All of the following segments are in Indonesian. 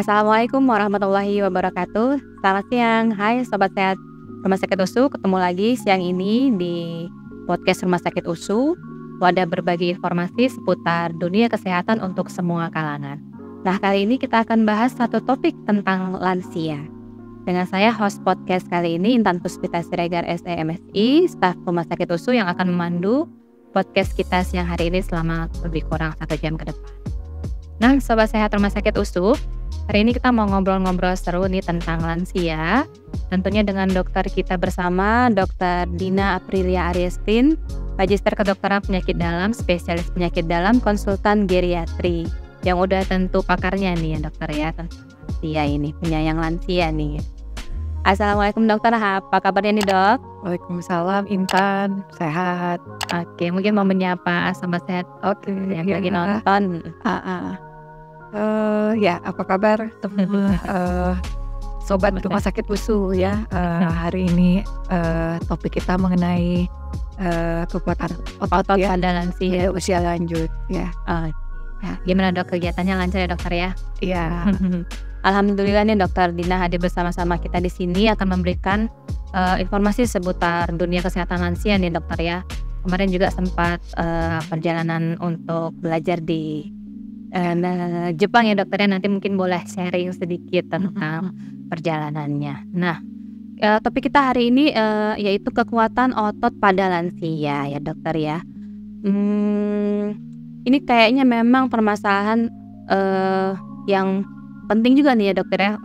Assalamualaikum warahmatullahi wabarakatuh. Selamat siang, hai Sobat Sehat Rumah Sakit USU. Ketemu lagi siang ini di podcast Rumah Sakit USU, wadah berbagi informasi seputar dunia kesehatan untuk semua kalangan. Nah, kali ini kita akan bahas satu topik tentang lansia. Dengan saya host podcast kali ini, Intan Puspita Siregar SEMSI, staf Rumah Sakit USU yang akan memandu podcast kita siang hari ini selama lebih kurang 1 jam ke depan. Nah, Sobat Sehat Rumah Sakit USU, hari ini kita mau ngobrol-ngobrol seru nih tentang lansia. Tentunya dengan dokter kita bersama, Dr. Dina Aprilia Ariestin, Magister Kedokteran Penyakit Dalam, spesialis penyakit dalam, konsultan geriatri. Yang udah tentu pakarnya nih ya dokter ya, tentang lansia ini, penyayang lansia nih. Assalamualaikum dokter, apa kabarnya nih dok? Waalaikumsalam Intan, sehat. Oke, mungkin mau menyapa sama sehat yang lagi nonton. Ya, apa kabar teman sobat Rumah Sakit USU ya. Hari ini topik kita mengenai kekuatan otot ya, pada lansia usia lanjut ya. Gimana dok, kegiatannya lancar ya dokter ya? Iya. Alhamdulillah nih dokter Dina hadir bersama-sama kita di sini akan memberikan informasi seputar dunia kesehatan lansia nih dokter ya. Kemarin juga sempat perjalanan untuk belajar di Jepang ya dokternya, nanti mungkin boleh sharing sedikit tentang perjalanannya. Nah, topik kita hari ini yaitu kekuatan otot pada lansia ya dokter ya. Ini kayaknya memang permasalahan yang penting juga nih ya dokter ya,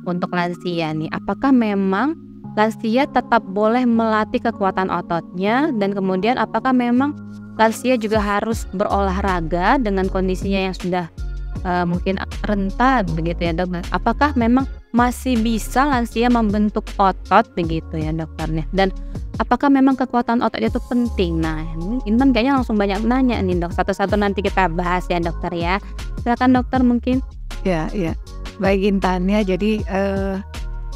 untuk lansia nih. Apakah memang lansia tetap boleh melatih kekuatan ototnya, dan kemudian apakah memang lansia juga harus berolahraga dengan kondisinya yang sudah mungkin rentan begitu ya dok? Apakah memang masih bisa lansia membentuk otot begitu ya dokternya? Dan apakah memang kekuatan otot itu penting? Nah, ini kayaknya langsung banyak nanya nih dok. Satu-satu nanti kita bahas ya dokter ya. Silakan dokter mungkin. Ya. Baik Intan ya. Jadi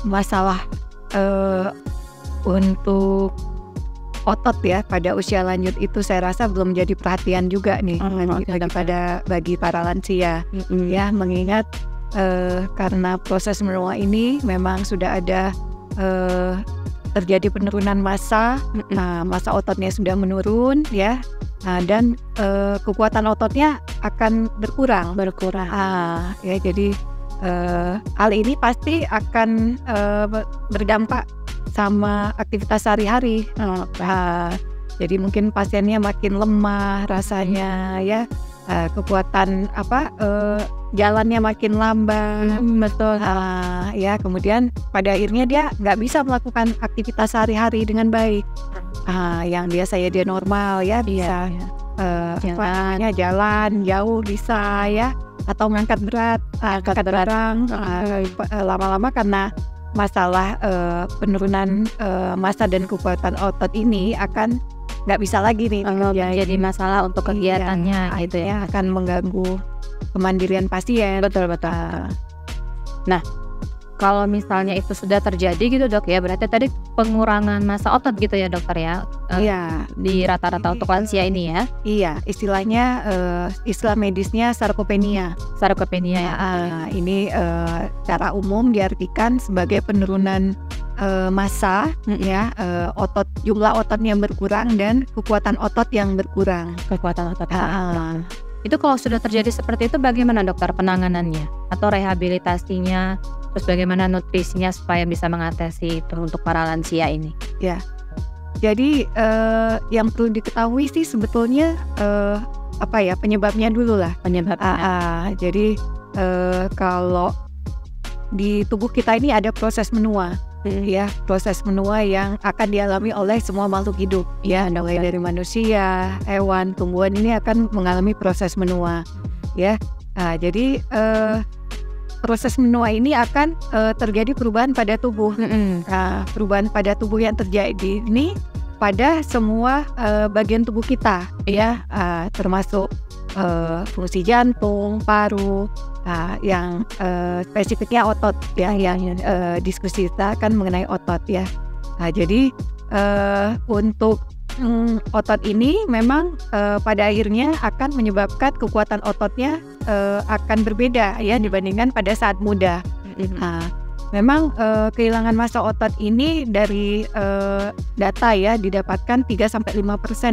masalah untuk otot ya pada usia lanjut itu saya rasa belum jadi perhatian juga nih bagi para lansia ya, mengingat karena proses menua ini memang sudah ada terjadi penurunan massa, massa ototnya sudah menurun ya, dan kekuatan ototnya akan berkurang. Ya, jadi hal ini pasti akan berdampak sama aktivitas sehari-hari. Jadi mungkin pasiennya makin lemah rasanya ya, kekuatan jalannya makin lambat. Betul. Ya, kemudian pada akhirnya dia nggak bisa melakukan aktivitas sehari-hari dengan baik. Yang biasanya dia normal ya, bisa jalan jauh bisa ya, atau mengangkat berat, angkat barang. Lama-lama karena masalah penurunan massa dan kekuatan otot ini akan nggak bisa lagi nih jadi masalah untuk kegiatannya gitu ya, akan mengganggu kemandirian pasien. Betul. Nah, kalau misalnya itu sudah terjadi gitu dok ya, berarti tadi pengurangan massa otot gitu ya dokter ya? Iya. Di rata-rata untuk lansia ini ya? Iya, istilahnya istilah medisnya sarkopenia. Ya. Ini secara umum diartikan sebagai penurunan massa ya, jumlah otot yang berkurang dan kekuatan otot yang berkurang. Kekuatan otot. Itu kalau sudah terjadi seperti itu bagaimana dokter penanganannya atau rehabilitasinya, terus bagaimana nutrisinya supaya bisa mengatasi itu untuk para lansia ini? Ya, jadi yang perlu diketahui sih sebetulnya penyebabnya dulu lah. Jadi kalau di tubuh kita ini ada proses menua. Ya, proses menua yang akan dialami oleh semua makhluk hidup ya, mulai dari manusia, hewan, tumbuhan ini akan mengalami proses menua ya. Jadi proses menua ini akan terjadi perubahan pada tubuh. Perubahan pada tubuh yang terjadi ini pada semua bagian tubuh kita ya, termasuk fungsi jantung, paru, yang spesifiknya otot ya, yang diskusi kita akan mengenai otot ya. Jadi untuk otot ini memang pada akhirnya akan menyebabkan kekuatan ototnya akan berbeda ya dibandingkan pada saat muda. Nah, memang kehilangan massa otot ini dari data ya didapatkan 3-5%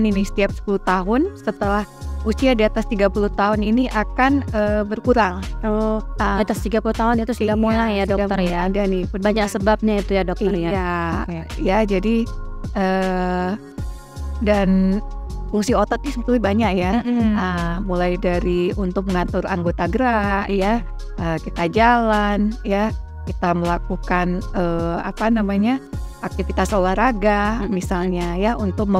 ini setiap 10 tahun setelah usia di atas 30 tahun ini akan berkurang. Atas 30 tahun itu sudah mulai ya dokter ya. Ada nih Banyak sebabnya itu ya dokter ya. Iya, ya jadi dan fungsi otot ini sebetulnya banyak ya. Mulai dari untuk mengatur anggota gerak ya, kita jalan ya, kita melakukan aktivitas olahraga misalnya ya untuk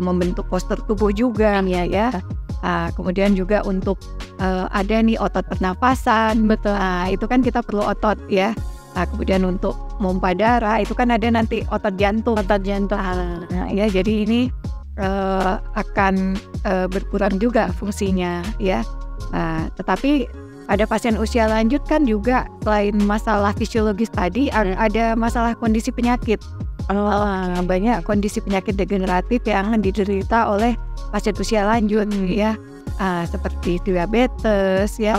membentuk postur tubuh juga ya. Kemudian juga untuk ada nih otot pernafasan. Betul. Itu kan kita perlu otot ya. Kemudian untuk pompa darah itu kan ada nanti otot jantung. Ya jadi ini akan berkurang juga fungsinya ya. Tetapi pada pasien usia lanjut kan juga selain masalah fisiologis tadi ada masalah kondisi penyakit. Banyak kondisi penyakit degeneratif yang diderita oleh pasien usia lanjut ya, seperti diabetes ya,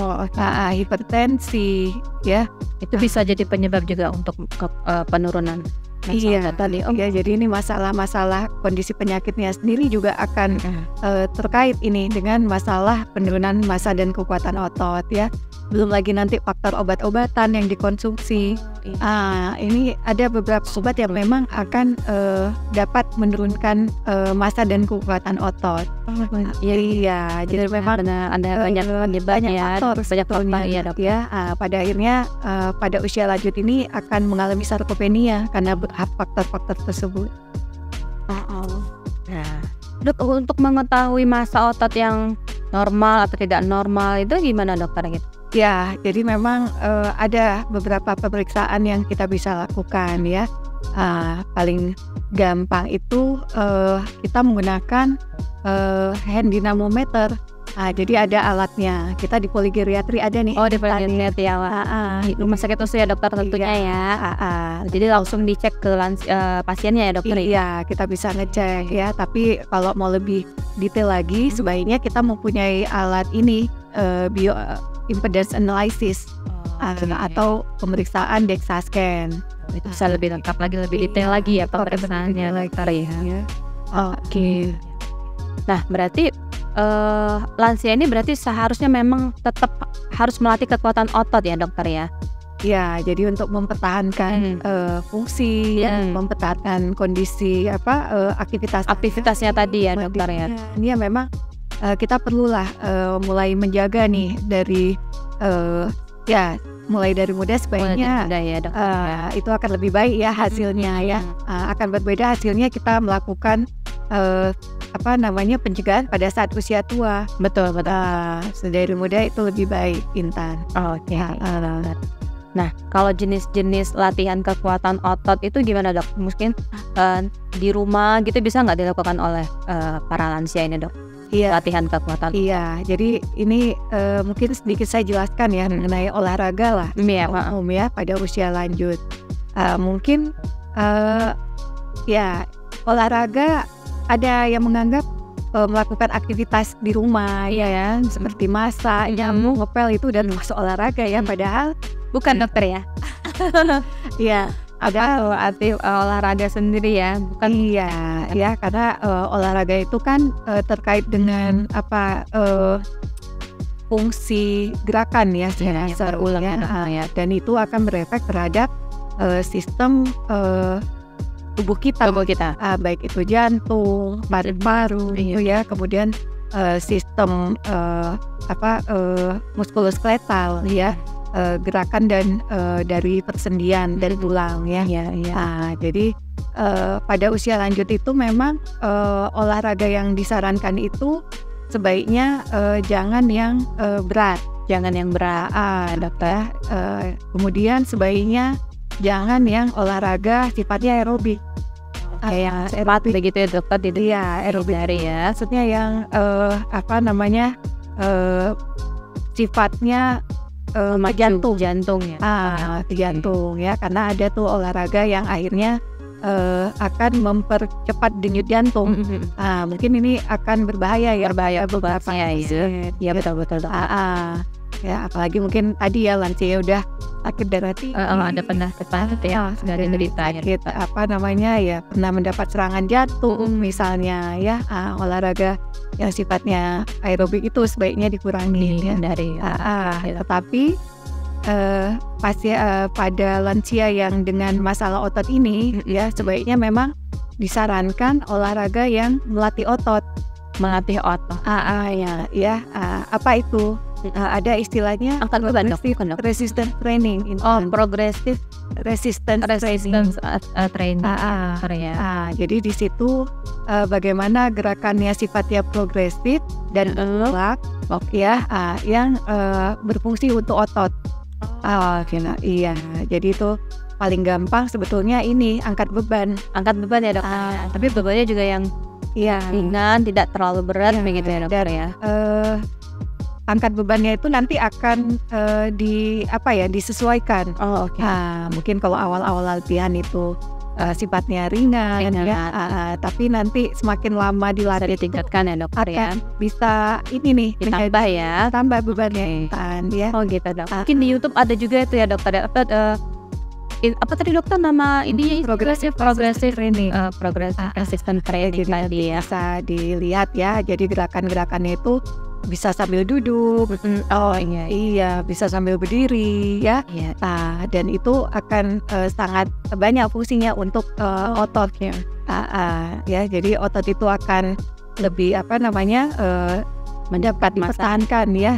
hipertensi ya. Itu bisa jadi penyebab juga untuk penurunan Iya tadi ya, jadi ini masalah kondisi penyakitnya sendiri juga akan terkait ini dengan masalah penurunan massa dan kekuatan otot ya. Belum lagi nanti faktor obat-obatan yang dikonsumsi. Ini ada beberapa obat yang memang akan dapat menurunkan massa dan kekuatan otot. Iya, jadi memang ada banyak penyebabnya ya, banyak faktor ya dok ya. Pada akhirnya pada usia lanjut ini akan mengalami sarkopenia karena faktor-faktor tersebut. Nah, dok, untuk mengetahui massa otot yang normal atau tidak normal itu gimana dokter gitu? Ya, jadi memang ada beberapa pemeriksaan yang kita bisa lakukan ya. Paling gampang itu kita menggunakan hand dynamometer. Jadi ada alatnya. Kita di poligeriatri ada nih. Di poligeriatri ya. Rumah sakit USU ya dokter tentunya ya. Jadi langsung dicek ke pasiennya ya dokter. Iya, kita bisa ngecek ya. Tapi kalau mau lebih detail lagi, sebaiknya kita mempunyai alat ini impedance analysis atau pemeriksaan DEXA scan. Itu bisa lebih lengkap lagi, lebih detail lagi ya pemeriksaannya dokter ya. Oke. Nah, berarti lansia ini berarti seharusnya memang tetap harus melatih kekuatan otot ya dokter ya? Ya, jadi untuk mempertahankan fungsi, mempertahankan kondisi aktivitasnya tadi ya dokter ya. Ini ya memang kita perlulah mulai menjaga nih dari mulai dari muda sebaiknya itu akan lebih baik ya hasilnya ya. Akan berbeda hasilnya kita melakukan pencegahan pada saat usia tua. Betul. Dari muda itu lebih baik, Intan. Oke. Nah, kalau jenis-jenis latihan kekuatan otot itu gimana dok? Mungkin di rumah gitu bisa nggak dilakukan oleh para lansia ini dok? Iya. Latihan kekuatan. Iya. Jadi ini mungkin sedikit saya jelaskan ya mengenai olahraga lah. Umum ya pada usia lanjut. Mungkin olahraga ada yang menganggap melakukan aktivitas di rumah ya seperti masak, nyamuk, ngepel itu udah masuk olahraga ya, padahal bukan dokter ya. Iya, ada olahraga sendiri ya, bukan? Iya, karena olahraga itu kan terkait dengan fungsi gerakan ya secara ulang ya, dan itu akan berefek terhadap sistem tubuh kita, baik itu jantung, paru-paru gitu ya, kemudian sistem muskuloskeletal ya, gerakan dan dari persendian dari tulang ya. Jadi pada usia lanjut itu memang olahraga yang disarankan itu sebaiknya jangan yang berat, dokter. Kemudian sebaiknya jangan yang olahraga sifatnya aerobik. Kayak aerobik begitu ya dokter? Iya, aerobik dari ya. Maksudnya yang sifatnya jantung. Jantung ya. Ke jantung ya, karena ada tuh olahraga yang akhirnya akan mempercepat denyut jantung. Mungkin ini akan berbahaya ya. Berbahaya beberapa pasien. Ya betul. Ya apalagi mungkin tadi ya lansia udah sakit darah tinggi. Ada pernah ya dari derita sakit ya pernah mendapat serangan jantung misalnya ya. Olahraga yang sifatnya aerobik itu sebaiknya dikurangi ya. Tetapi pada lansia yang dengan masalah otot ini ya sebaiknya memang disarankan olahraga yang melatih otot. Apa itu? Ada istilahnya angkat beban resistance training. Progressive resistance training. Jadi di situ bagaimana gerakannya sifatnya progresif dan mutlak yang berfungsi untuk otot. Jadi itu paling gampang sebetulnya ini angkat beban ya dok. Tapi bebannya juga yang ringan, tidak terlalu berat begitu ya dokter ya. Angkat bebannya itu nanti akan disesuaikan. Mungkin kalau awal-awal latihan itu sifatnya ringan. Tapi nanti semakin lama dilatih ditingkatkan ya dokter ya. Bisa ini nih ditambah ya. Tambah bebannya ya. Gitu dok. Mungkin di YouTube ada juga itu ya dokter. Apa tadi dokter nama ini? Progressive training. Progressive resistance training tadi ya. Bisa dilihat ya. Jadi gerakan-gerakannya itu bisa sambil duduk, bisa sambil berdiri ya. Dan itu akan sangat banyak fungsinya untuk otot ya. Jadi otot itu akan lebih mendapat dipertahankan ya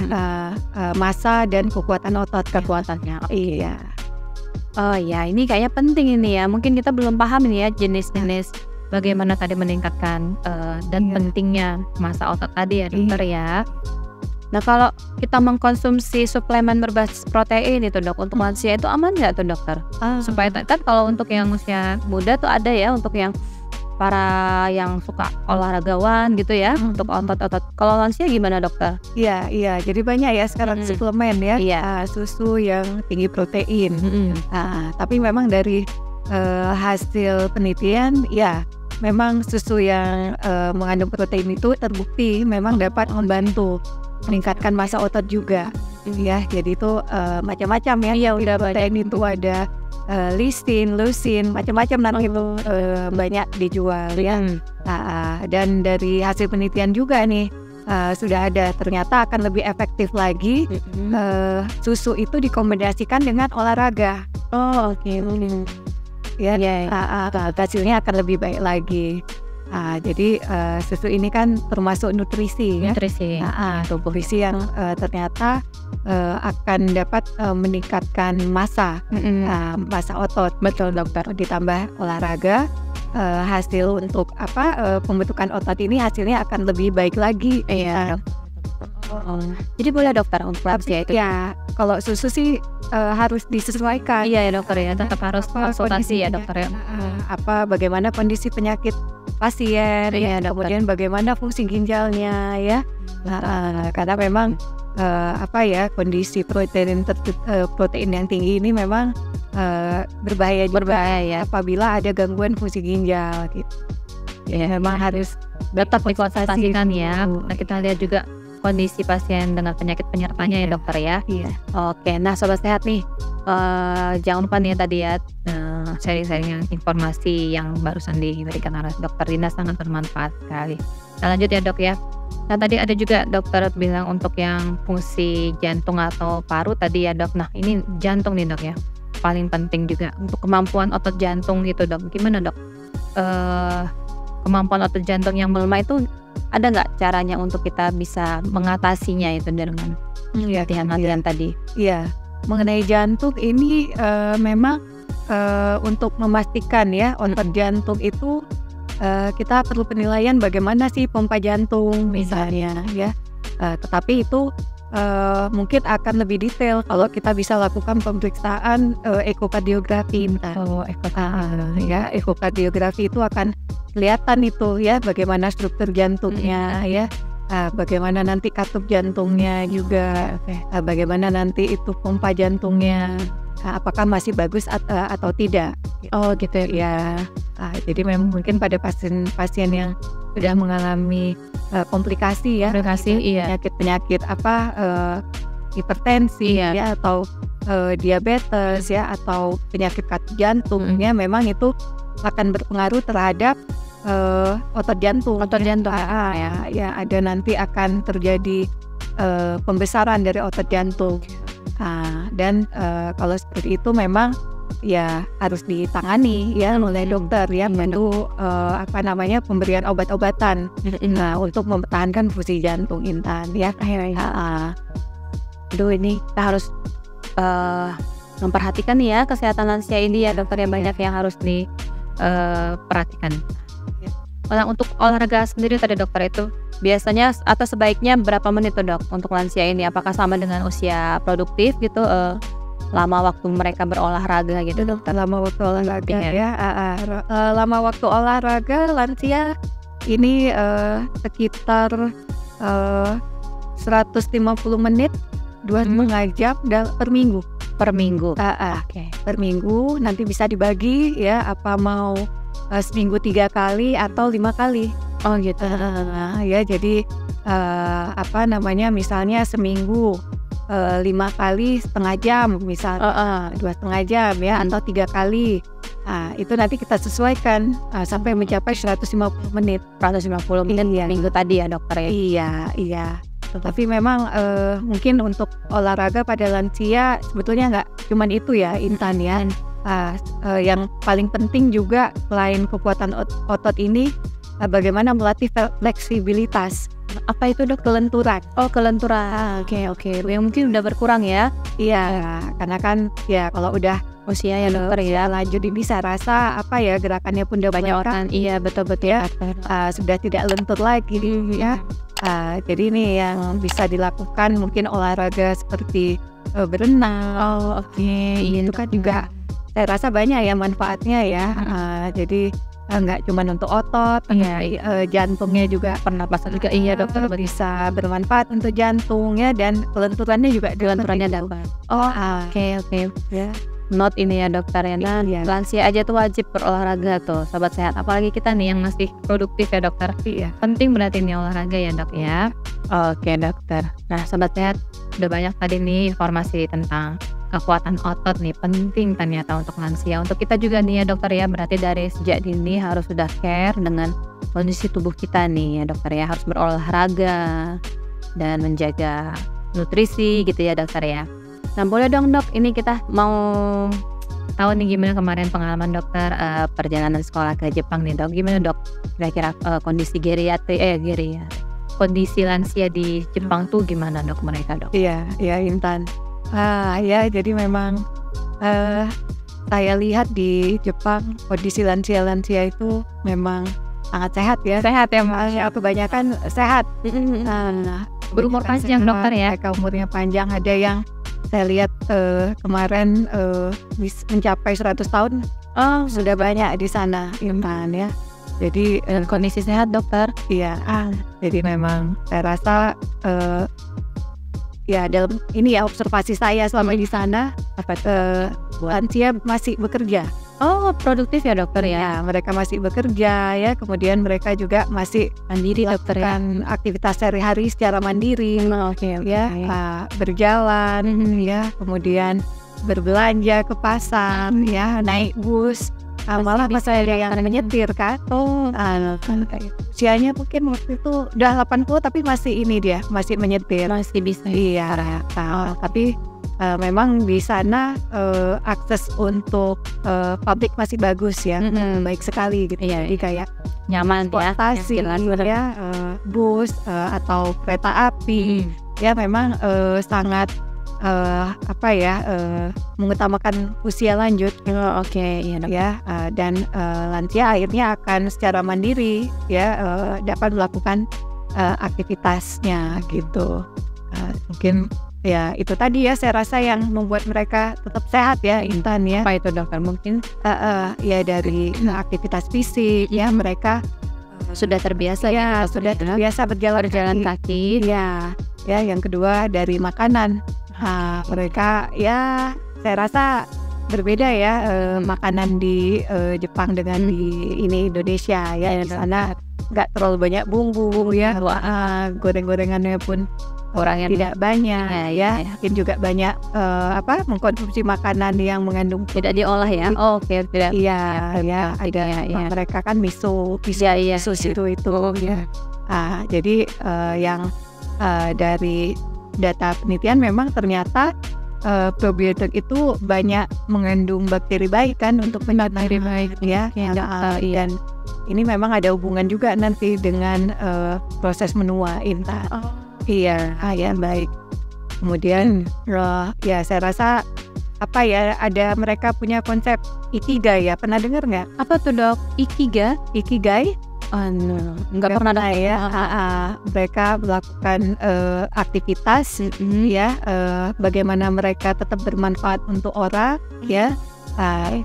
massa dan kekuatan otot kekuatannya. Ini kayaknya penting ini ya. Mungkin kita belum paham ini ya jenis-jenis bagaimana tadi meningkatkan dan pentingnya massa otot tadi ya dokter ya. Nah kalau kita mengkonsumsi suplemen berbasis protein itu dok untuk lansia itu aman nggak tuh dokter? Supaya kan kalau untuk yang usia muda tuh ada ya untuk yang para yang suka olahragawan gitu ya untuk otot-otot. Kalau lansia gimana dokter? Iya. Jadi banyak ya sekarang suplemen ya. Susu yang tinggi protein. Tapi memang dari hasil penelitian memang susu yang mengandung protein itu terbukti memang dapat membantu meningkatkan massa otot juga ya. Jadi itu macam-macam ya. Udah protein itu ada lisin, leusin, macam-macam nanti itu banyak dijual ya. Dan dari hasil penelitian juga nih sudah ada ternyata akan lebih efektif lagi susu itu dikombinasikan dengan olahraga. Hasilnya akan lebih baik lagi. Jadi susu ini kan termasuk nutrisi ya. Nutrisi yang ternyata akan dapat meningkatkan massa otot. Betul dokter. Ditambah olahraga, hasil untuk pembentukan otot ini hasilnya akan lebih baik lagi. Jadi boleh dokter untuk lansia itu? Ya, kalau susu sih harus disesuaikan. Iya ya dokter ya, tetap harus konsultasi ya dokter ya. Bagaimana kondisi penyakit pasien, kemudian bagaimana fungsi ginjalnya ya. Karena memang kondisi protein yang tinggi ini memang berbahaya ya apabila ada gangguan fungsi ginjal gitu. Memang harus tetap dikonsultasikan ya. Nah kita lihat juga kondisi pasien dengan penyakit penyertanya ya dokter ya. Oke, nah sobat sehat nih, jangan lupa nih tadi ya sharing-sharing informasi yang barusan diberikan oleh dokter Dina sangat bermanfaat sekali. Nah lanjut ya dok ya. Nah tadi ada juga dokter bilang untuk yang fungsi jantung atau paru tadi ya dok. Nah ini jantung nih dok ya, paling penting juga untuk kemampuan otot jantung gitu dok. Gimana dok? Kemampuan otot jantung yang melemah itu ada nggak caranya untuk kita bisa mengatasinya itu dengan latihan-latihan tadi? Mengenai jantung ini memang untuk memastikan ya otot jantung itu kita perlu penilaian bagaimana sih pompa jantung misalnya ya. Tetapi itu mungkin akan lebih detail kalau kita bisa lakukan pemeriksaan ekokardiografi. Ekokardiografi itu akan kelihatan itu ya bagaimana struktur jantungnya ya. bagaimana nanti katup jantungnya juga, bagaimana nanti itu pompa jantungnya, apakah masih bagus atau tidak. Oh gitu ya. Jadi memang mungkin pada pasien yang sudah mengalami komplikasi ya, penyakit hipertensi ya, atau diabetes ya, atau penyakit katup jantung ya, memang itu akan berpengaruh terhadap otot jantung. Ya, ada nanti akan terjadi pembesaran dari otot jantung. Dan kalau seperti itu memang ya harus ditangani ya oleh dokter ya, perlu pemberian obat-obatan untuk mempertahankan fungsi jantung, Intan ya. Ini kita harus memperhatikan ya kesehatan lansia ini ya dokter, yang banyak yang harus diperhatikan. Untuk olahraga sendiri tadi dokter, itu biasanya atau sebaiknya berapa menit tuh dok untuk lansia ini? Apakah sama dengan usia produktif gitu, lama waktu mereka berolahraga gitu dokter? Lama waktu olahraga lama waktu olahraga lansia ini sekitar 150 menit, 2,5 jam per minggu. Per minggu? Per minggu, nanti bisa dibagi ya, apa mau seminggu 3 kali atau 5 kali. Oh gitu. Ya jadi misalnya seminggu 5 kali setengah jam misalnya, 2,5 jam ya, atau 3 kali. Itu nanti kita sesuaikan sampai mencapai 150 menit. 150 menit ya minggu tadi ya dokter ya? Iya. Tapi memang mungkin untuk olahraga pada lansia sebetulnya nggak cuman itu ya, Intan ya. Yang paling penting juga selain kekuatan otot ini, bagaimana melatih fleksibilitas. Apa itu dok? Kelenturan. Oh kelenturan. Oke. Yang mungkin udah berkurang ya? Iya, karena kan ya kalau udah usia ya dokter ya, lanjut bisa rasa gerakannya pun udah banyak orang. Iya betul ya. Sudah tidak lentur lagi ya. Jadi ini yang bisa dilakukan mungkin olahraga seperti berenang. Itu kan juga saya rasa banyak ya manfaatnya ya. Jadi nggak cuma untuk otot, jantungnya juga, pernapasan juga. Iya dokter, bisa bermanfaat untuk jantungnya, dan kelenturannya juga dapat. Oke. Ya. Not ini ya dokter ya. Nah, lansia aja tuh wajib berolahraga tuh sobat sehat, apalagi kita nih yang masih produktif ya dokter. Iya. Penting berarti nih olahraga ya dok ya. Oke dokter. Nah sobat sehat, udah banyak tadi nih informasi tentang kekuatan otot nih, penting ternyata untuk lansia. Untuk kita juga nih ya dokter ya, berarti dari sejak dini harus sudah care dengan kondisi tubuh kita nih ya dokter ya, harus berolahraga dan menjaga nutrisi gitu ya dokter ya. Nah boleh dong dok, ini kita mau tahu nih gimana kemarin pengalaman dokter perjalanan sekolah ke Jepang nih dok. Gimana dok kira-kira kondisi kondisi lansia di Jepang tuh gimana dok mereka dok? Iya Intan. Ya jadi memang saya lihat di Jepang kondisi lansia itu memang sangat sehat ya. Sehat ya mas? Kebanyakan sehat. Berumur panjang dokter ya? Mereka umurnya panjang, ada yang saya lihat kemarin mencapai 100 tahun. Sudah banyak di sana Intan ya. Jadi kondisi sehat dokter. Iya. Jadi memang saya rasa dalam ini ya observasi saya selama di sana, lansia masih bekerja. Oh produktif ya dokter ya? Mereka masih bekerja ya, kemudian mereka juga masih mandiri dokter ya? Aktivitas sehari-hari secara mandiri. Berjalan ya, kemudian berbelanja ke pasar ya, naik bus. Malah pas saya yang menyetir kan. Usianya mungkin waktu itu udah 80 tapi masih menyetir. Masih bisa. Iya. Tapi memang di sana akses untuk publik masih bagus ya. Baik sekali gitu. Iya. Jadi kayak nyaman transportasi ya, bus atau kereta api ya memang sangat mengutamakan usia lanjut. Dan lansia akhirnya akan secara mandiri ya dapat melakukan aktivitasnya gitu. Mungkin ya itu tadi ya saya rasa yang membuat mereka tetap sehat ya Intan ya. Apa itu dokter? Mungkin ya dari aktivitas fisik ya, mereka sudah terbiasa ya dokter, sudah terbiasa berjalan kaki. Ya, yang kedua dari makanan. Mereka ya saya rasa berbeda ya makanan di Jepang dengan di Indonesia ya. Di sana nggak terlalu banyak bumbu ya. Goreng-gorengannya pun Orangnya tidak banyak ya. Mungkin juga banyak mengkonsumsi makanan yang mengandung tidak diolah ya. Oke, tidak. Iya, ada mereka kan miso itu ya. Jadi yang dari data penelitian memang ternyata probiotik itu banyak mengandung bakteri baik kan untuk bakteri baik ya. Dan ini memang ada hubungan juga nanti dengan proses menua intan. Iya, baik. Kemudian ya saya rasa ada mereka punya konsep ikigai ya. Pernah dengar nggak? Apa tuh dok? Ikigai? Nggak pernah dengar ya. Mereka melakukan aktivitas ya. Bagaimana mereka tetap bermanfaat untuk orang ya.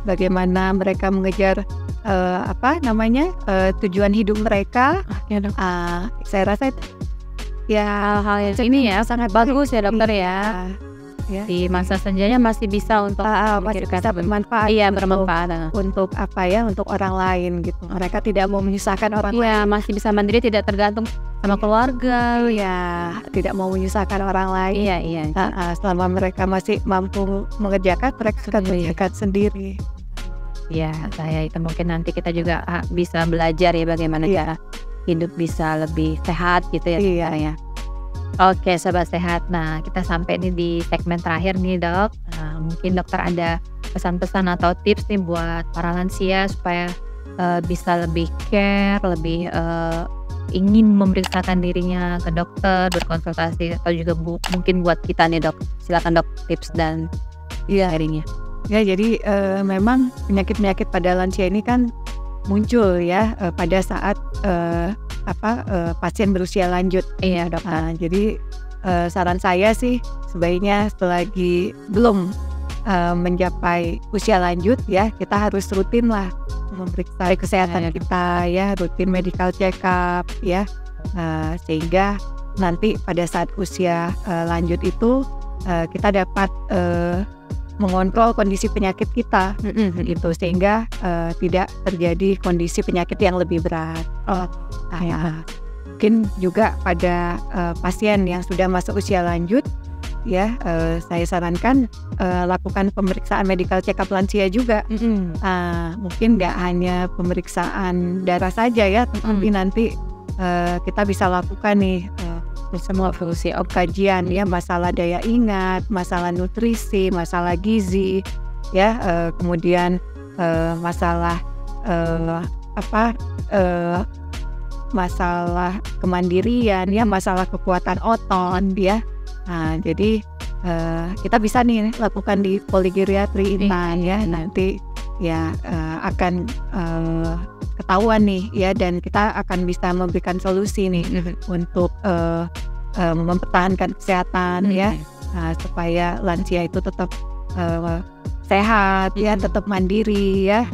Bagaimana mereka mengejar tujuan hidup mereka. Saya rasa itu ya hal-hal yang ini ya sangat bagus ya dokter ya. Di masa senjanya masih bisa untuk masih bisa bermanfaat. Iya, bermanfaat untuk untuk orang lain gitu. Mereka tidak mau menyusahkan orang lain. Ya, masih bisa mandiri, tidak tergantung sama keluarga. Ya, tidak mau menyusahkan orang lain. Iya. Selama mereka masih mampu mengerjakan, mereka akan mengerjakan sendiri. Ya, saya itu mungkin nanti kita juga bisa belajar ya bagaimana cara hidup bisa lebih sehat gitu ya. Iya. Oke, sobat sehat. Nah, kita sampai nih di segmen terakhir nih dok. Mungkin dokter ada pesan-pesan atau tips nih buat para lansia supaya bisa lebih care, lebih ingin memeriksakan dirinya ke dokter, berkonsultasi, atau juga mungkin buat kita nih dok. Silakan dok, tips dan sharingnya. Ya, jadi memang penyakit-penyakit pada lansia ini kan muncul ya pada saat pasien berusia lanjut. Iya dok. Jadi saran saya sih sebaiknya selagi belum mencapai usia lanjut ya, kita harus rutin lah memeriksa kesehatan kita ya, rutin medical check up ya, sehingga nanti pada saat usia lanjut itu kita dapat mengontrol kondisi penyakit kita gitu, sehingga tidak terjadi kondisi penyakit yang lebih berat. Mungkin juga pada pasien yang sudah masuk usia lanjut ya, saya sarankan lakukan pemeriksaan medical check up lansia juga. Mungkin nggak hanya pemeriksaan darah saja ya, tapi nanti kita bisa lakukan nih semua fungsi kajian ya, masalah daya ingat, masalah nutrisi, masalah gizi ya, kemudian masalah masalah kemandirian ya, masalah kekuatan otot ya. Jadi kita bisa nih lakukan di poligeriatri intan ya, nanti ya akan ketahuan nih ya, dan kita akan bisa memberikan solusi nih untuk mempertahankan kesehatan ya, supaya lansia itu tetap sehat ya, tetap mandiri ya,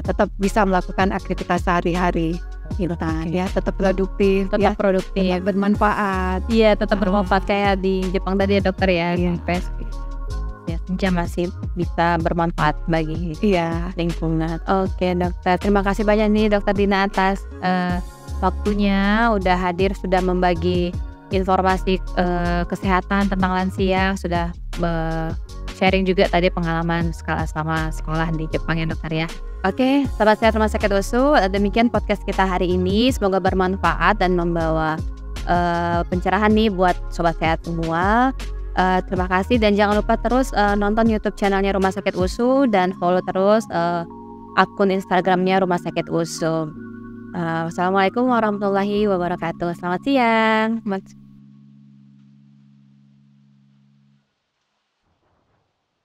tetap bisa melakukan aktivitas sehari-hari ya, tetap produktif, tetap bermanfaat. Iya, tetap bermanfaat kayak di Jepang tadi ya dokter ya. Senja masih bisa bermanfaat bagi lingkungan. Oke dokter, terima kasih banyak nih dokter Dina atas waktunya, udah hadir, sudah membagi informasi kesehatan tentang lansia, sudah sharing juga tadi pengalaman selama sekolah di Jepang ya dokter ya. Oke, sahabat sehat Rumah Sakit USU, demikian podcast kita hari ini, semoga bermanfaat dan membawa pencerahan nih buat sobat sehat semua. Terima kasih, dan jangan lupa terus nonton YouTube channelnya Rumah Sakit USU dan follow terus akun Instagramnya Rumah Sakit USU. Wassalamualaikum warahmatullahi wabarakatuh. Selamat siang.